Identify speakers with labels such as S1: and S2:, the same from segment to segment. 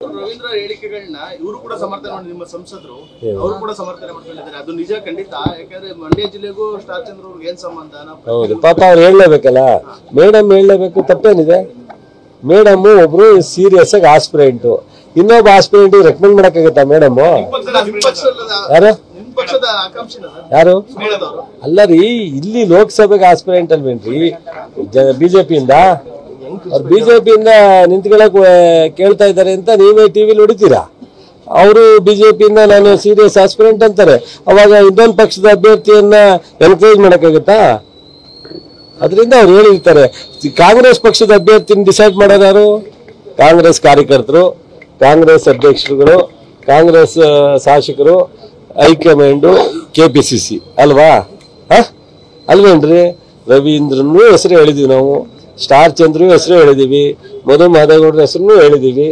S1: ರವೀಂದ್ರ ಹೇಳಿಕೆಗಳನ್ನ ಇವರು ಕೂಡ ಸಮರ್ಥನೆ ಮಾಡಿ ನಿಮ್ಮ ಸಂಸದರು ಅವರು ಕೂಡ ಸಮರ್ಥನೆ ಮಾಡ್ಕೊಂಡಿದ್ದಾರೆ. ಅದು ನಿಜ ಖಂಡಿತ. ಯಾಕಂದ್ರೆ ಮಂಡ್ಯ ಜಿಲ್ಲೆಗೂ ಸ್ಟಾರ್ ಚಂದ್ರ ಅವ್ರಿಗೆ ಏನ್ ಸಂಬಂಧ?
S2: ಹೌದು, ಪಾಪ ಅವ್ರು ಹೇಳಲೇಬೇಕಲ್ಲ, ಮೇಡಮ್ ಹೇಳಲೇಬೇಕು, ತಪ್ಪೇನಿದೆ? ಮೇಡಮ್ ಒಬ್ರು ಸೀರಿಯಸ್ ಆಗಿ ಆಸ್ಪಿರೆಂಟ್, ಇನ್ನೊಬ್ಬ ಆಸ್ಪಿರೆಂಟ್ ರೆಕಮೆಂಡ್ ಮಾಡಕ್ಕಾಗತ್ತಾ ಮೇಡಮ್? ಯಾರು ಅಲ್ಲ ರೀ, ಇಲ್ಲಿ ಲೋಕಸಭೆಗೆ ಆಸ್ಪಿರೆಂಟ್ ಅಲ್ವೇನ್ರಿ ಬಿಜೆಪಿಯಿಂದ? ಅವ್ರು ಬಿಜೆಪಿಯಿಂದ ನಿಂತ್ಕೊಳ್ಳಕ್ ಕೇಳ್ತಾ ಇದ್ದಾರೆ ಅಂತ ನೀವೇ ಟಿವಿಲಿ ಹೊಡಿತೀರಾ. ಅವರು ಬಿಜೆಪಿಯಿಂದ ನಾನು ಸೀರಿಯಸ್ ಆಸ್ಪಿರೆಂಟ್ ಅಂತಾರೆ, ಅವಾಗ ಇನ್ನೊಂದು ಪಕ್ಷದ ಅಭ್ಯರ್ಥಿಯನ್ನ ಎನ್ಕರೇಜ್ ಮಾಡಕ್ಕಾಗತ್ತಾ? ಅದರಿಂದ ಅವ್ರು ಹೇಳಿರ್ತಾರೆ. ಕಾಂಗ್ರೆಸ್ ಪಕ್ಷದ ಅಭ್ಯರ್ಥಿನ ಡಿಸೈಡ್ ಮಾಡೋರು ಯಾರು? ಕಾಂಗ್ರೆಸ್ ಕಾರ್ಯಕರ್ತರು, ಕಾಂಗ್ರೆಸ್ ಅಧ್ಯಕ್ಷರುಗಳು, ಕಾಂಗ್ರೆಸ್ ಶಾಸಕರು, ಹೈಕಮಾಂಡು, KPCC ಅಲ್ವಾ? ಅಲ್ವೇನ್ರಿ? ರವೀಂದ್ರನು ಹೆಸರು ಹೇಳಿದೀವಿ ನಾವು, ಸ್ಟಾರ್ ಚಂದ್ರು ಹೆಸರು ಹೇಳಿದೀವಿ, ಮಧು ಮಾದೇಗೌಡರ ಹೆಸರು ಹೇಳಿದೀವಿ.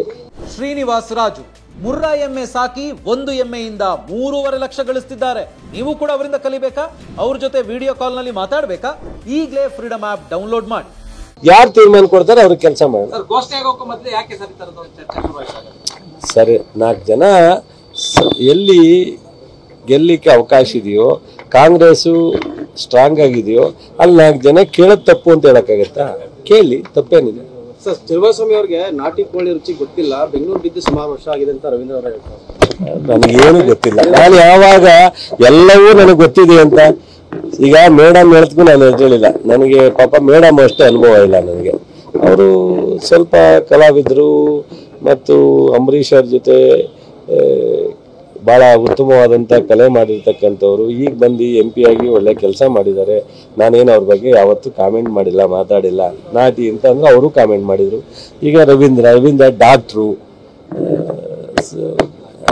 S3: ಶ್ರೀನಿವಾಸ್ ರಾಜು ಮುರ್ರಾ ಎಮ್ಮೆ ಸಾಕಿ 1 ಎಮ್ಮೆಯಿಂದ 3.5 ಲಕ್ಷ ಗಳಿಸ್ತಿದ್ದಾರೆ. ನೀವು ಕೂಡ ಅವರಿಂದ ಕಲಿಬೇಕಾ? ಅವ್ರ ಜೊತೆ ವಿಡಿಯೋ ಕಾಲ್ ನಲ್ಲಿ ಮಾತಾಡಬೇಕಾ? ಈಗಲೇ ಫ್ರೀಡಮ್ ಆಪ್ ಡೌನ್ಲೋಡ್ ಮಾಡಿ.
S2: ಯಾರು ತೀರ್ಮಾನ ಕೊಡ್ತಾರೆ ಅವ್ರಿಗೆ ಕೆಲಸ ಮಾಡಿ. ಸರಿ, 4 ಜನ ಎಲ್ಲಿ ಗೆಲ್ಲಿಕ್ಕೆ ಅವಕಾಶ ಇದೆಯೋ, ಕಾಂಗ್ರೆಸ್ ಸ್ಟ್ರಾಂಗ್ ಆಗಿದೆಯೋ ಅಲ್ಲಿ 4 ಜನ ಕೇಳೋದು ತಪ್ಪು ಅಂತ ಹೇಳಕ್ಕಾಗತ್ತಾ? ಕೇಳಿ, ತಪ್ಪೇನಿದೆ?
S1: ಸರ್, ಚೆಲುವಸ್ವಾಮಿ ಅವ್ರಿಗೆ ನಾಟಿ ಕೋಳಿ ರುಚಿ ಗೊತ್ತಿಲ್ಲ, ಬೆಂಗಳೂರು ಬಿದ್ದು ಸುಮಾರು ವರ್ಷ ಆಗಿದೆ ಅಂತ ರವೀಂದ್ರ ಅವರು ಹೇಳ್ತಾರೆ.
S2: ನನಗೇನು ಗೊತ್ತಿಲ್ಲ, ನಾನು ಯಾವಾಗ ಎಲ್ಲವೂ ನನಗೆ ಗೊತ್ತಿದೆ ಅಂತ. ಈಗ ಮೇಡಮ್ ಹೇಳ್ತಕ್ಕೂ ನಾನು ಹೇಳಿಲ್ಲ, ನನಗೆ ಪಾಪ ಮೇಡಮ್ ಅಷ್ಟೇ ಅನುಭವ ಇಲ್ಲ ನನಗೆ. ಅವರು ಸ್ವಲ್ಪ ಕಲಾವಿದರು ಮತ್ತು ಅಂಬರೀಷ್ ಅವ್ರ ಜೊತೆ ಭಾಳ ಉತ್ತಮವಾದಂಥ ಕಲೆ ಮಾಡಿರ್ತಕ್ಕಂಥವ್ರು. ಈಗ ಬಂದು MP ಆಗಿ ಒಳ್ಳೆ ಕೆಲಸ ಮಾಡಿದ್ದಾರೆ. ನಾನೇನು ಅವ್ರ ಬಗ್ಗೆ ಯಾವತ್ತೂ ಕಾಮೆಂಟ್ ಮಾಡಿಲ್ಲ, ಮಾತಾಡಿಲ್ಲ. ನಾಟಿ ಅಂತ ಅಂದ್ರೆ ಅವರು ಕಾಮೆಂಟ್ ಮಾಡಿದರು. ಈಗ ರವೀಂದ್ರ ಡಾಕ್ಟ್ರು,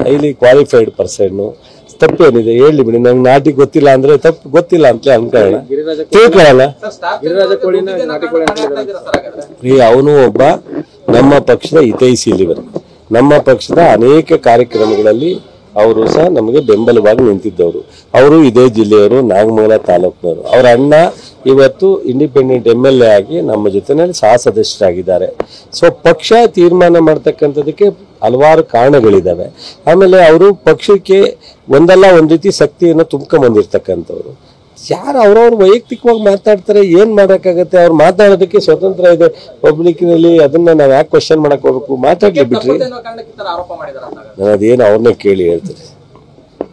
S2: ಹೈಲಿ ಕ್ವಾಲಿಫೈಡ್ ಪರ್ಸನ್ನು. ತಪ್ಪೇನಿದೆ? ಹೇಳಿ ಬಿಡಿ. ನಂಗೆ ನಾಟಿ ಗೊತ್ತಿಲ್ಲ ಅಂದ್ರೆ ತಪ್ಪು ಗೊತ್ತಿಲ್ಲ ಅಂತ ಅನ್ಕೊಳ್ಳೋಣ, ತಿಳ್ಕೊಳ್ಳೋಣ. ಅವನು ಒಬ್ಬ ನಮ್ಮ ಪಕ್ಷದ ಹಿತೈಷಿ. ನಮ್ಮ ಪಕ್ಷದ ಅನೇಕ ಕಾರ್ಯಕ್ರಮಗಳಲ್ಲಿ ಅವರು ಸಹ ನಮಗೆ ಬೆಂಬಲವಾಗಿ ನಿಂತಿದ್ದವರು. ಅವರು ಇದೇ ಜಿಲ್ಲೆಯವರು, ನಾಗಮಂಗಲ ತಾಲೂಕಿನವರು. ಅವರ ಅಣ್ಣ ಇವತ್ತು ಇಂಡಿಪೆಂಡೆಂಟ್ MLA ಆಗಿ ನಮ್ಮ ಜೊತೆನಲ್ಲಿ ಸಹ ಸದಸ್ಯರಾಗಿದ್ದಾರೆ. ಸೊ ಪಕ್ಷ ತೀರ್ಮಾನ ಮಾಡ್ತಕ್ಕಂಥದಕ್ಕೆ ಹಲವಾರು ಕಾರಣಗಳಿದ್ದಾವೆ. ಆಮೇಲೆ ಅವರು ಪಕ್ಷಕ್ಕೆ ಒಂದಲ್ಲ ಒಂದು ರೀತಿ ಶಕ್ತಿಯನ್ನು ತುಂಬ್ಕೊಂಬಂದಿರ್ತಕ್ಕಂಥವ್ರು. ಯಾರು ಅವ್ರವ್ರು ವೈಯಕ್ತಿಕವಾಗಿ ಮಾತಾಡ್ತಾರೆ, ಏನ್ ಮಾಡೋಕ್ಕಾಗತ್ತೆ? ಅವ್ರು ಮಾತಾಡೋದಕ್ಕೆ ಸ್ವತಂತ್ರ ಇದೆ ಪಬ್ಲಿಕ್ನಲ್ಲಿ. ಅದನ್ನ ನಾವು ಯಾಕೆ ಕ್ವಶನ್ ಮಾಡಕ್ ಹೋಗ್ಬೇಕು? ಮಾತಾಡ್ಲಿ ಬಿಟ್ರಿ. ನಾನು ಅದೇನು ಅವ್ರನ್ನೇ ಕೇಳಿ ಹೇಳ್ತೀನಿ,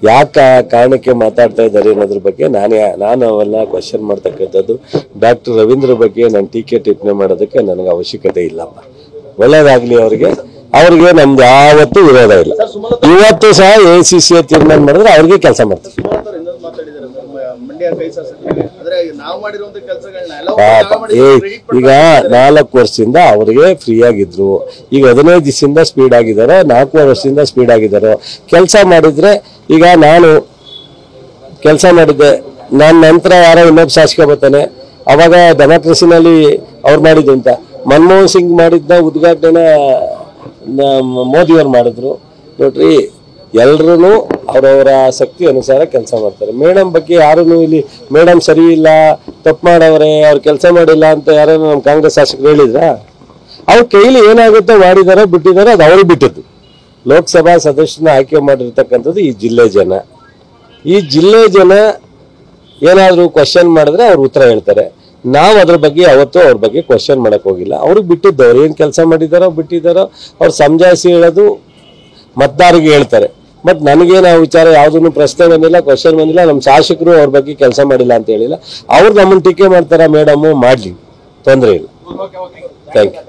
S2: ಯಾಕೆ ಕಾರಣಕ್ಕೆ ಮಾತಾಡ್ತಾ ಇದ್ದಾರೆ ಅನ್ನೋದ್ರ ಬಗ್ಗೆ ನಾನು ಅವೆಲ್ಲ ಕ್ವಶನ್ ಮಾಡ್ತಕ್ಕಂಥದ್ದು. ಡಾಕ್ಟರ್ ರವೀಂದ್ರ ಬಗ್ಗೆ ನಾನು ಟೀಕೆ ಟಿಪ್ಪಣಿ ಮಾಡೋದಕ್ಕೆ ನನಗೆ ಅವಶ್ಯಕತೆ ಇಲ್ಲಪ್ಪ. ಒಳ್ಳೇದಾಗ್ಲಿ ಅವ್ರಿಗೆ ನಮ್ದು ಯಾವತ್ತೂ ವಿರೋಧ ಇಲ್ಲ. ಇವತ್ತು ಸಹ ACC ತೀರ್ಮಾನ ಮಾಡಿದ್ರೆ ಅವ್ರಿಗೆ ಕೆಲಸ ಮಾಡ್ತೀವಿ. ಈಗ 4 ವರ್ಷದಿಂದ ಅವ್ರಿಗೆ ಫ್ರೀ ಆಗಿದ್ರು, ಈಗ 15 ದಿವಸದಿಂದ ಸ್ಪೀಡ್ ಆಗಿದಾರೋ, 4 ವರ್ಷದಿಂದ ಸ್ಪೀಡ್ ಆಗಿದಾರೋ. ಕೆಲಸ ಮಾಡಿದ್ರೆ, ಈಗ ನಾನು ಕೆಲಸ ಮಾಡಿದ್ದೆ, ನನ್ನ ನಂತರ ಯಾರೋ ಇನ್ನೊಬ್ಬ ಶಾಸಕ ಬರ್ತಾನೆ, ಅವಾಗ ಡೆಮಾಕ್ರಸಿನಲ್ಲಿ ಅವ್ರು ಮಾಡಿದ್ದು ಅಂತ. ಮನಮೋಹನ್ ಸಿಂಗ್ ಮಾಡಿದ್ನ ಉದ್ಘಾಟನೆ ಮೋದಿಯವ್ರು ಮಾಡಿದ್ರು. ನೋಡ್ರಿ, ಎಲ್ರೂ ಅವರವರ ಶಕ್ತಿ ಅನುಸಾರ ಕೆಲಸ ಮಾಡ್ತಾರೆ. ಮೇಡಮ್ ಬಗ್ಗೆ ಯಾರೂ ಇಲ್ಲಿ ಮೇಡಮ್ ಸರಿ ಇಲ್ಲ, ತಪ್ಪು ಮಾಡವ್ರೆ, ಅವ್ರು ಕೆಲಸ ಮಾಡಿಲ್ಲ ಅಂತ ಯಾರು ನಮ್ಮ ಕಾಂಗ್ರೆಸ್ ಶಾಸಕರು ಹೇಳಿದ್ರ? ಅವ್ರ ಕೈಲಿ ಏನಾಗುತ್ತೋ ಮಾಡಿದಾರೋ ಬಿಟ್ಟಿದಾರೋ ಅದು ಅವ್ರಿಗೆ ಬಿಟ್ಟದ್ದು. ಲೋಕಸಭಾ ಸದಸ್ಯನ ಆಯ್ಕೆ ಮಾಡಿರ್ತಕ್ಕಂಥದ್ದು ಈ ಜಿಲ್ಲೆ ಜನ. ಈ ಜಿಲ್ಲೆ ಜನ ಏನಾದರೂ ಕ್ವಶನ್ ಮಾಡಿದ್ರೆ ಅವ್ರು ಉತ್ತರ ಹೇಳ್ತಾರೆ. ನಾವು ಅದ್ರ ಬಗ್ಗೆ ಯಾವತ್ತೂ ಅವ್ರ ಬಗ್ಗೆ ಕ್ವಶನ್ ಮಾಡಕ್ ಹೋಗಿಲ್ಲ. ಅವ್ರಿಗೆ ಬಿಟ್ಟಿದ್ದು, ಅವ್ರು ಏನು ಕೆಲಸ ಮಾಡಿದಾರೋ ಬಿಟ್ಟಿದ್ದಾರೋ ಅವ್ರು ಸಮಜಾಯಿಸಿ ಹೇಳೋದು ಮತದಾರರಿಗೆ ಹೇಳ್ತಾರೆ. ಬಟ್ ನನಗೇನು ಆ ವಿಚಾರ ಯಾವುದನ್ನು ಪ್ರಶ್ನೆ ಬಂದಿಲ್ಲ, ಕ್ವಶನ್ ಬಂದಿಲ್ಲ. ನಮ್ಮ ಶಾಸಕರು ಅವ್ರ ಬಗ್ಗೆ ಕೆಲಸ ಮಾಡಿಲ್ಲ ಅಂತ ಹೇಳಿಲ್ಲ. ಅವ್ರು ನಮ್ಮನ್ನು ಟೀಕೆ ಮಾಡ್ತಾರ, ಮೇಡಮು ಮಾಡಲಿ, ತೊಂದರೆ ಇಲ್ಲ. Thank you.